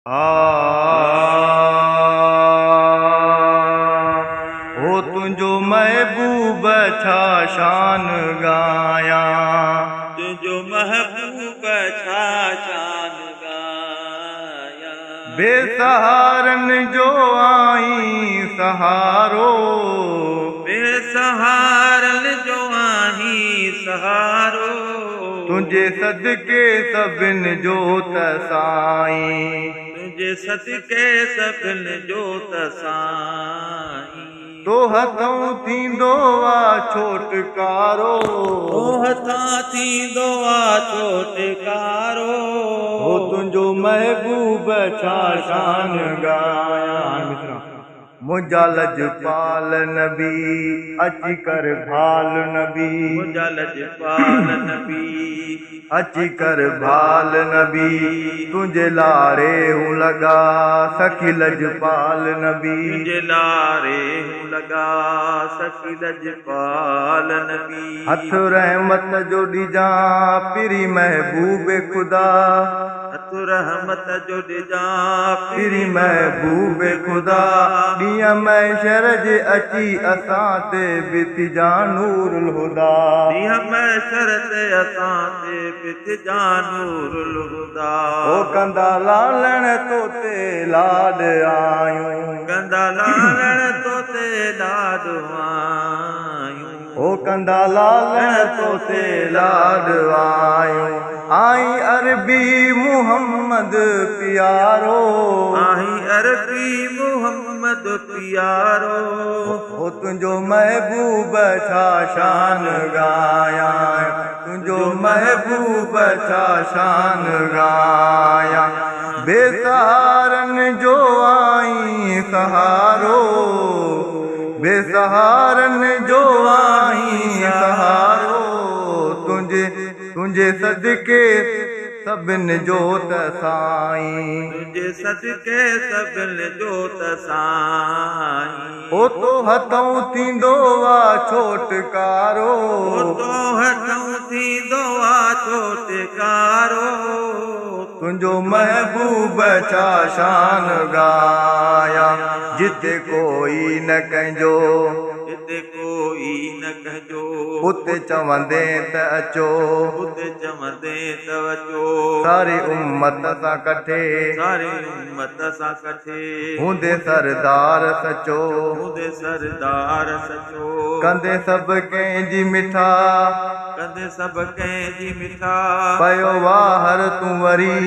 हो तुझो महबूब छा शान गाया, तुझो महबूब छा शान गाया। बेसहारन जो आई सहारो, बेसहारन जो आही सहारो। तुझे सदके सभिन जो तसाई, तुझे सदके सभिन जो तसाई। तो हथों थींदो आ छोटकारो, तो हथां थींदो आ छोटकारो। हो तुझो महबूब छा शान गाया। मुंहिंजा लजपाल नबी अची कर भाल नबी, मुंहिंजा लजपाल नबी अची कर भाल नबी, तुझे लारे हूँ लगा सखी लजपाल नबी। तुझे लारे हूँ लगा सखी लजपाल नबी। हथ रहमत जो ॾिजां पिरी महबूब खुदा, हथ रहमत जो ॾिजां पिरी महबूब खुदा। ॾींहं महशर जे अची असां ते बितिजां नूरुल हुदा, ॾींहं महशर ते असां ते बितिजां नूरुल हुदा। ओ कंदा लालण तोते लाड आयूं, कंदा लालण तोते लाड आयूं। ओ कंदा लालण तोते लाड आयूं। आई अरबी मुहम्मद प्यारो, आई अरबी मुहम्मद प्यारो। हो तुझो महबूब छा शान गाया, तुझो महबूब छा शान गाया। बेसहारन जो आई सहारो, बेसहारन जो आई सहारो। तुझे सदके सभिन जो तसाई, तुझे सदके सभिन जो तसाई। ओ तो हथों थींदो आ छोटकारो, ओ तो हथों थींदो आ छोटकारो। तुझो महबूब छा शान गाया। जिते कोई न कंहिंजो, जिते कोई न कहजो, उते चवंदे त अचो, उते चवंदे त अचो। सारी उम्मत सां कठे, सारी उम्मत सां कठे। हूंदे सरदार सचो, हूंदे सरदार सचो। कंदे सभु कंहिंजी मिठा, कंदे सभु कंहिंजी मिठा। पयो वाहर तूं वरी,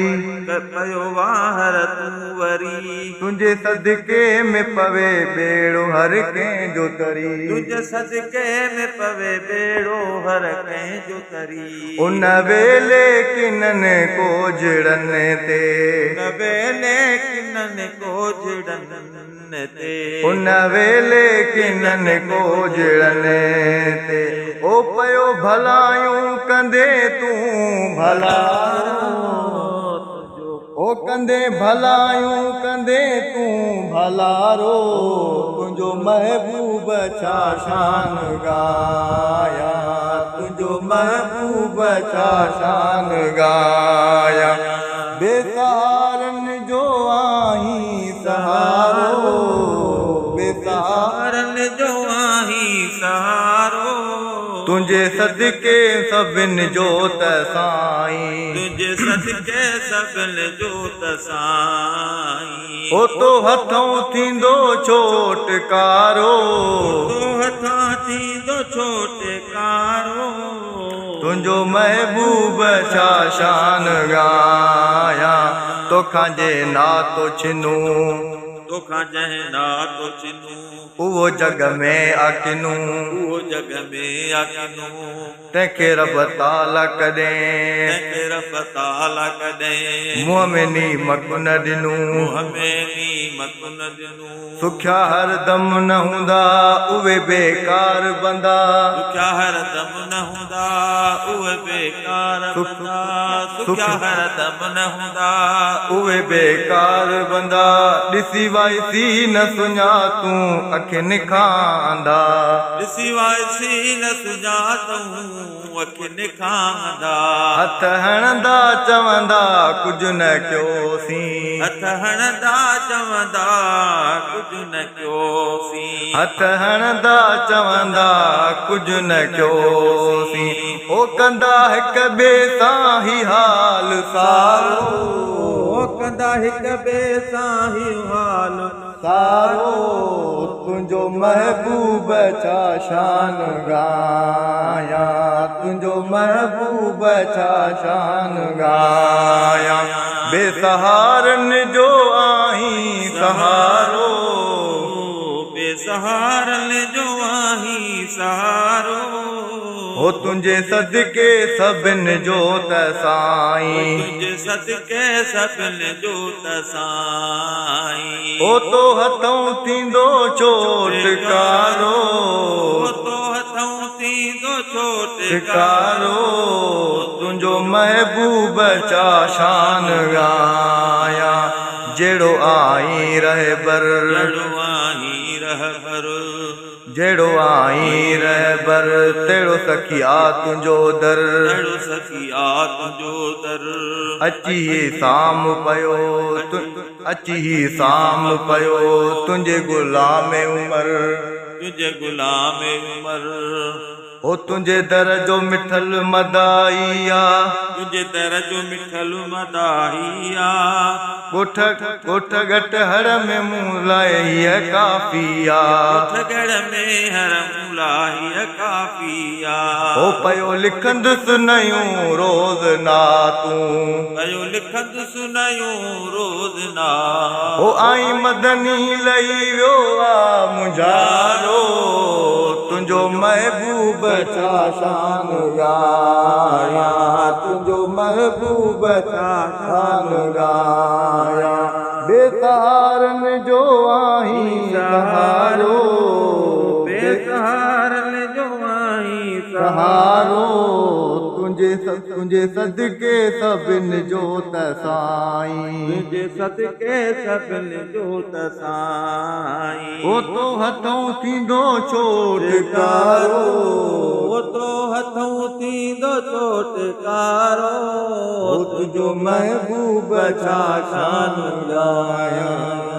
पयो वाहर तूं वरी। तुंहिंजे सदके में पवे बेड़ो हर कंहिंजो तरी, तुझे सदके में पवे बेड़ो हर कंहिंजो तरी। उन वेले किननि कोजड़नि ते, उन वेले किननि कोजड़नि ते। उन वेले किननि कोजड़नि ते। ओ पयो भलायूं कंदे तूं भलारो, ओ कंदे भलायूं कंदे तूं भलारो। तुझो महबूब छा शान गाया, तुझो महबूब छा शान गाया। बेसहारन जो आई सहारो, बेसहारन जो आही सहारो। तुझे सदके सभिन जो तसाई, तुझे सदके सभिन जो तसाई। ओ तो हथों थींदो छोटकारो, तो हथां थींदो छोटकारो। तुझो महबूब छा शान गाया। तोखां जे नातो छिनू, तोखां जंहिं नातो छिनू। उहो जग में अकिनू, उहो जग में अकिनू। तंहिंखे रब ताला कॾहिं, तंहिंखे रब ताला कॾहिं मुंहं में नीमक न ॾिनू। मुंहं में नीमक न ॾिनू। सुखिया हरदम न हूंदा उहे बेकार बंदा, सुखिया हरदम न हूंदा उहे बेकार बंदा। सुखिया हरदम न हूंदा उहे बेकार बंदा। ॾिसी वाइसी न सुञा तूं अखियुनि खां अंधा ॾिसी वाइसी न सुञातऊं अखियुनि खां अंधा हथ हणंदा चवंदा कुझु न कयोसीं हथ हणंदा चवंदा कुझु न कयोसीं हथ हणंदा चवंदा कुझु न कयोसीं ओ कंदा हिक ॿिए सां ही हाल सारो कंदा हिक ॿिए सां ही हाल सारो तुंहिंजो महबूब छा शान गाया तुंहिंजो महबूब छा शान गाया बेसहारनि जो आहीं सहारो बेसहारनि जो आहीं सहारो हो तुंहिंजे सदके सभिनि जो त साईं तुंहिंजे सदके सभिनि जो त साईं हो तो हथों थींदो चोटकारो तो हथों थींदो चोटकारो तुंहिंजो महबूब छा शान गाया जहिड़ो आई रहबर जहिड़ो आई रहबर तहिड़ो सखिया तुंहिंजो दर अची साम पयो अची साम पयो तुंहिंजे गुलाम उमर ओ तुंहिंजे दर जो मिठल मदाइया तुंहिंजे दर जो मिठल मदाइया ॻोठ घट हर में मूं लाइ हीअ काफ़िया घड़ में हर मूं लाइ हीअ काफ़िया ओ पयो लिखंदुसि नयूं रोज़ नातूं पयो लिखंदुसि नयूं रोज़ ना ओ आई मदनी लही वियो आ मुंझारो तुंहिंजो महबूब छा शान गाया तुंहिंजो महबूब छा शान गाया बेसहारनि जो आहीं सहारो बेसहारनि जो आहीं सहारो तुंहिंजे सदके सभिनि जो त साईं तुंहिंजे सदके सभिनि जो त साईं ओ तो हथों थींदो चोटकारो ओ तो हथों थींदो चोटकारो तुंहिंजो महबूब छा शान गाया